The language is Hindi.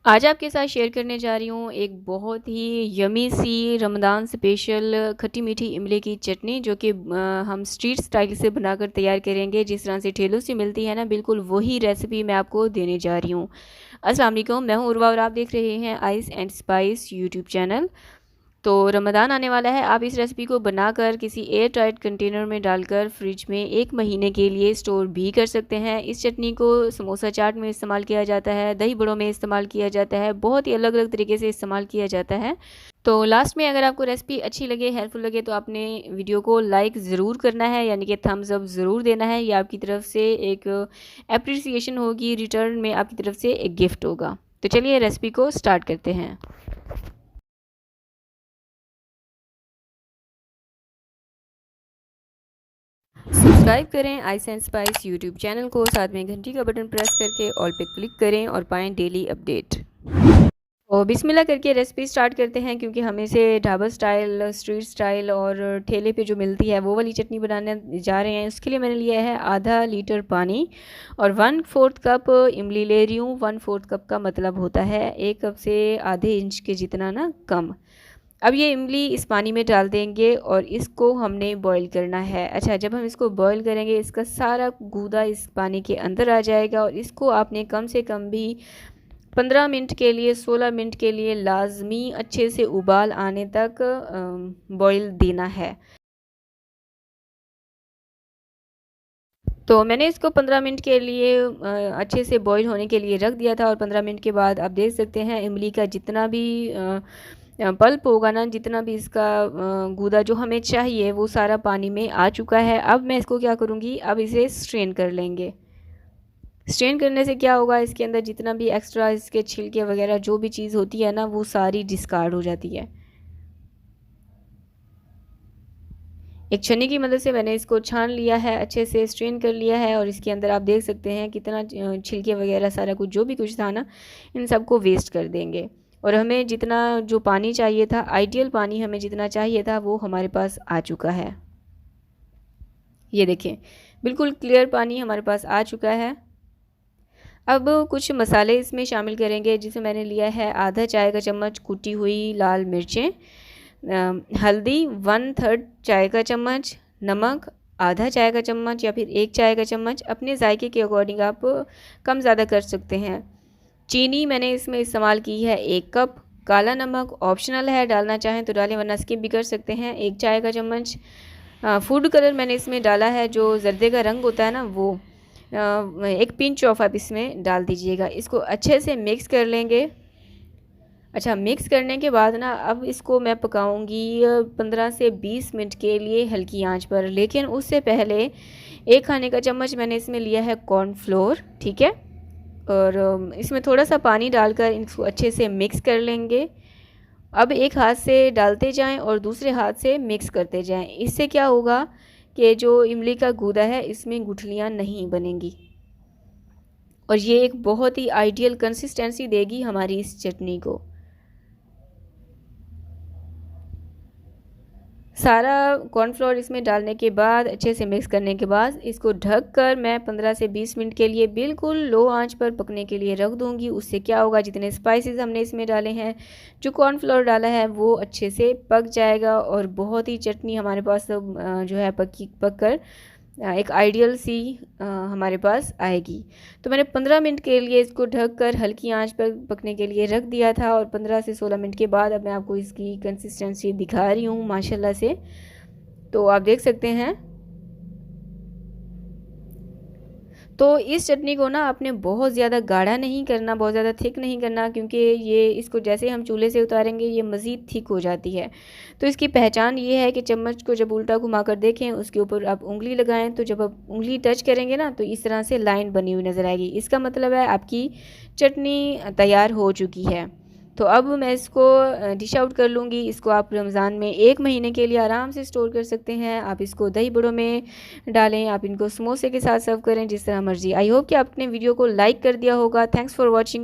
आज आपके साथ शेयर करने जा रही हूँ एक बहुत ही यमी सी रमज़ान स्पेशल खट्टी मीठी इमली की चटनी, जो कि हम स्ट्रीट स्टाइल से बनाकर तैयार करेंगे। जिस तरह से ठेलों से मिलती है ना, बिल्कुल वही रेसिपी मैं आपको देने जा रही हूँ। अस्सलाम वालेकुम, मैं हूँ उर्वा और आप देख रहे हैं ice and spice YouTube channel. तो रमज़ान आने वाला है, आप इस रेसिपी को बनाकर किसी एयर टाइट कंटेनर में डालकर फ्रिज में 1 महीने के लिए स्टोर भी कर सकते हैं। इस चटनी को समोसा चाट में इस्तेमाल किया जाता है, दही बड़ों में इस्तेमाल किया जाता है, बहुत ही अलग अलग तरीके से इस्तेमाल किया जाता है। तो लास्ट में अगर आपको रेसिपी अच्छी लगे, हेल्पफुल लगे, तो आपने वीडियो को लाइक ज़रूर करना है, यानी कि थम्स अप ज़रूर देना है। ये आपकी तरफ से एक अप्रिसिएशन होगी, रिटर्न में आपकी तरफ से एक गिफ्ट होगा। तो चलिए रेसिपी को स्टार्ट करते हैं। सब्सक्राइब करें ice and spice YouTube channel को, साथ में घंटी का बटन प्रेस करके ऑल पे क्लिक करें और पाएं डेली अपडेट। और बिस्मिल्लाह करके रेसिपी स्टार्ट करते हैं, क्योंकि हम इसे ढाबा स्टाइल, स्ट्रीट स्टाइल और ठेले पे जो मिलती है वो वाली चटनी बनाने जा रहे हैं। उसके लिए मैंने लिया है आधा लीटर पानी और 1/4 कप इमली ले रही हूँ। 1/4 कप का मतलब होता है 1 कप से आधे इंच के जितना ना कम। अब ये इमली इस पानी में डाल देंगे और इसको हमने बॉईल करना है। अच्छा, जब हम इसको बॉईल करेंगे, इसका सारा गूदा इस पानी के अंदर आ जाएगा और इसको आपने कम से कम भी 15 मिनट के लिए, 16 मिनट के लिए लाजमी अच्छे से उबाल आने तक बॉईल देना है। तो मैंने इसको 15 मिनट के लिए अच्छे से बॉईल होने के लिए रख दिया था और 15 मिनट के बाद आप देख सकते हैं इमली का जितना भी पल्प होगा ना, जितना भी इसका गूदा जो हमें चाहिए, वो सारा पानी में आ चुका है। अब मैं इसको क्या करूँगी, अब इसे स्ट्रेन कर लेंगे। स्ट्रेन करने से क्या होगा, इसके अंदर जितना भी एक्स्ट्रा इसके छिलके वगैरह जो भी चीज़ होती है ना, वो सारी डिस्कार्ड हो जाती है। एक छन्नी की मदद से मैंने इसको छान लिया है, अच्छे से स्ट्रेन कर लिया है और इसके अंदर आप देख सकते हैं कितना छिलके वगैरह सारा कुछ जो भी कुछ था ना, इन सबको वेस्ट कर देंगे। और हमें जितना जो पानी चाहिए था, आइडियल पानी हमें जितना चाहिए था, वो हमारे पास आ चुका है। ये देखें, बिल्कुल क्लियर पानी हमारे पास आ चुका है। अब कुछ मसाले इसमें शामिल करेंगे, जिसे मैंने लिया है आधा चाय का चम्मच कुटी हुई लाल मिर्चें, हल्दी 1/3 चाय का चम्मच, नमक आधा चाय का चम्मच या फिर 1 चाय का चम्मच, अपने जायके के अकॉर्डिंग आप कम ज़्यादा कर सकते हैं। चीनी मैंने इसमें इस्तेमाल की है 1 कप। काला नमक ऑप्शनल है, डालना चाहें तो डालें, वरना स्किप भी कर सकते हैं, 1 चाय का चम्मच। फूड कलर मैंने इसमें डाला है, जो जर्दे का रंग होता है ना, वो 1 पिंच ऑफ आप इसमें डाल दीजिएगा। इसको अच्छे से मिक्स कर लेंगे। अच्छा, मिक्स करने के बाद ना, अब इसको मैं पकाऊंगी 15 से 20 मिनट के लिए हल्की आंच पर। लेकिन उससे पहले 1 खाने का चम्मच मैंने इसमें लिया है कॉर्नफ्लोर, ठीक है। और इसमें थोड़ा सा पानी डालकर इसको अच्छे से मिक्स कर लेंगे। अब एक हाथ से डालते जाएं और दूसरे हाथ से मिक्स करते जाएं। इससे क्या होगा कि जो इमली का गूदा है, इसमें गुठलियाँ नहीं बनेंगी और ये एक बहुत ही आइडियल कंसिस्टेंसी देगी हमारी इस चटनी को। सारा कॉर्नफ्लोर इसमें डालने के बाद, अच्छे से मिक्स करने के बाद, इसको ढक कर मैं 15 से 20 मिनट के लिए बिल्कुल लो आंच पर पकने के लिए रख दूंगी। उससे क्या होगा, जितने स्पाइसेस हमने इसमें डाले हैं, जो कॉर्नफ्लोर डाला है, वो अच्छे से पक जाएगा और बहुत ही चटनी हमारे पास जो है पक कर एक आइडियल सी हमारे पास आएगी। तो मैंने 15 मिनट के लिए इसको ढक कर हल्की आंच पर पकने के लिए रख दिया था और 15 से 16 मिनट के बाद अब मैं आपको इसकी कंसिस्टेंसी दिखा रही हूँ माशाल्लाह से। तो आप देख सकते हैं। तो इस चटनी को ना आपने बहुत ज़्यादा गाढ़ा नहीं करना, बहुत ज़्यादा थिक नहीं करना, क्योंकि ये इसको जैसे हम चूल्हे से उतारेंगे, ये मज़ीद थिक हो जाती है। तो इसकी पहचान ये है कि चम्मच को जब उल्टा घुमाकर देखें, उसके ऊपर आप उंगली लगाएं, तो जब आप उंगली टच करेंगे ना, तो इस तरह से लाइन बनी हुई नज़र आएगी। इसका मतलब है आपकी चटनी तैयार हो चुकी है। तो अब मैं इसको डिश आउट कर लूँगी। इसको आप रमज़ान में 1 महीने के लिए आराम से स्टोर कर सकते हैं। आप इसको दही बड़ों में डालें, आप इनको समोसे के साथ सर्व करें, जिस तरह मर्ज़ी। आई होप कि आपने वीडियो को लाइक कर दिया होगा। Thanks for watching.